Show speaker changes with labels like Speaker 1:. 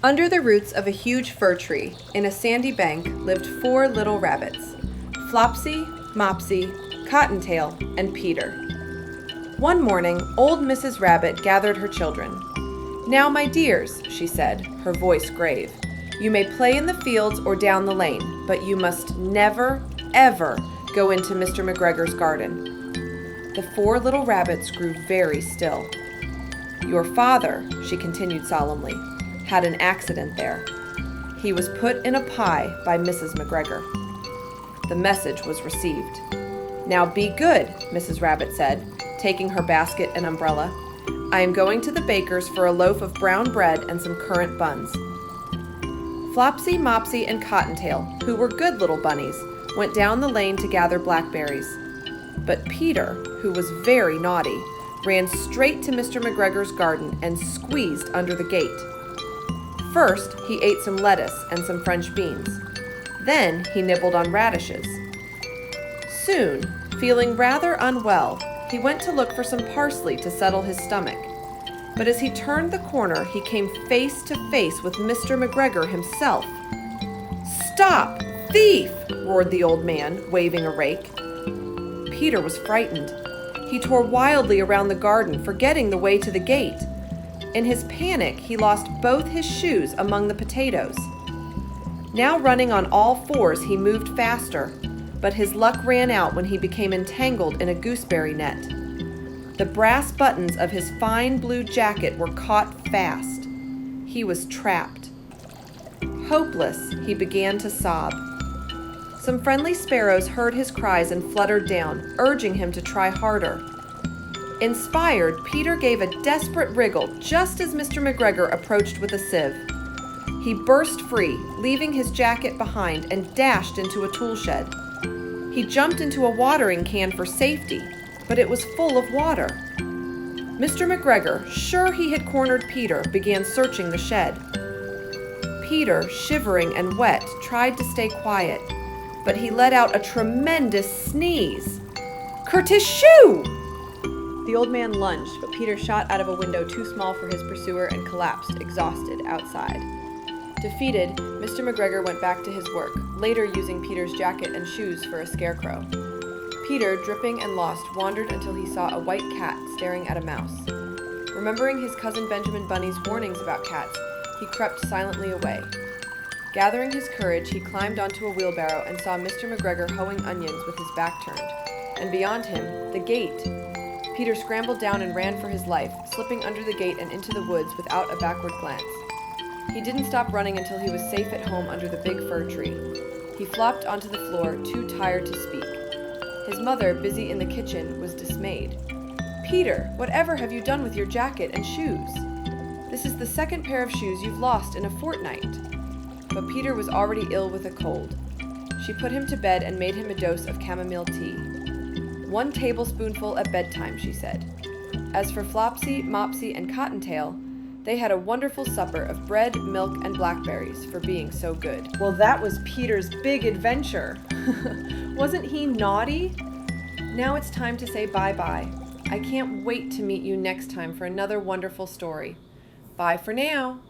Speaker 1: Under the roots of a huge fir tree in a sandy bank lived 4 little rabbits: Flopsy, Mopsy, Cottontail, and Peter. One morning, old Mrs. Rabbit gathered her children. "Now, my dears," she said, her voice grave, "you may play in the fields or down the lane, but you must never, ever go into Mr. McGregor's garden." The 4 little rabbits grew very still. "Your father," she continued solemnly, "had an accident there. He was put in a pie by Mrs. McGregor." The message was received. "Now be good," Mrs. Rabbit said, taking her basket and umbrella. "I am going to the baker's for a loaf of brown bread and some currant buns." Flopsy, Mopsy, and Cottontail, who were good little bunnies, went down the lane to gather blackberries. But Peter, who was very naughty, ran straight to Mr. McGregor's garden and squeezed under the gate. First, he ate some lettuce and some French beans. Then he nibbled on radishes. Soon, feeling rather unwell, he went to look for some parsley to settle his stomach. But as he turned the corner, he came face to face with Mr. McGregor himself. "Stop, thief!" roared the old man, waving a rake. Peter was frightened. He tore wildly around the garden, forgetting the way to the gate. In his panic, he lost both his shoes among the potatoes. Now running on all 4s, he moved faster, but his luck ran out when he became entangled in a gooseberry net. The brass buttons of his fine blue jacket were caught fast. He was trapped. Hopeless, he began to sob. Some friendly sparrows heard his cries and fluttered down, urging him to try harder. Inspired, Peter gave a desperate wriggle just as Mr. McGregor approached with a sieve. He burst free, leaving his jacket behind, and dashed into a tool shed. He jumped into a watering can for safety, but it was full of water. Mr. McGregor, sure he had cornered Peter, began searching the shed. Peter, shivering and wet, tried to stay quiet, but he let out a tremendous sneeze. "Kertyshoo!" The old man lunged, but Peter shot out of a window too small for his pursuer and collapsed, exhausted, outside. Defeated, Mr. McGregor went back to his work, later using Peter's jacket and shoes for a scarecrow. Peter, dripping and lost, wandered until he saw a white cat staring at a mouse. Remembering his cousin Benjamin Bunny's warnings about cats, he crept silently away. Gathering his courage, he climbed onto a wheelbarrow and saw Mr. McGregor hoeing onions with his back turned. And beyond him, the gate. Peter scrambled down and ran for his life, slipping under the gate and into the woods without a backward glance. He didn't stop running until he was safe at home under the big fir tree. He flopped onto the floor, too tired to speak. His mother, busy in the kitchen, was dismayed. "Peter, whatever have you done with your jacket and shoes? This is the 2nd pair of shoes you've lost in a fortnight." But Peter was already ill with a cold. She put him to bed and made him a dose of chamomile tea. "1 tablespoonful at bedtime," she said. As for Flopsy, Mopsy, and Cottontail, they had a wonderful supper of bread, milk, and blackberries for being so good. Well, that was Peter's big adventure. Wasn't he naughty? Now it's time to say bye-bye. I can't wait to meet you next time for another wonderful story. Bye for now.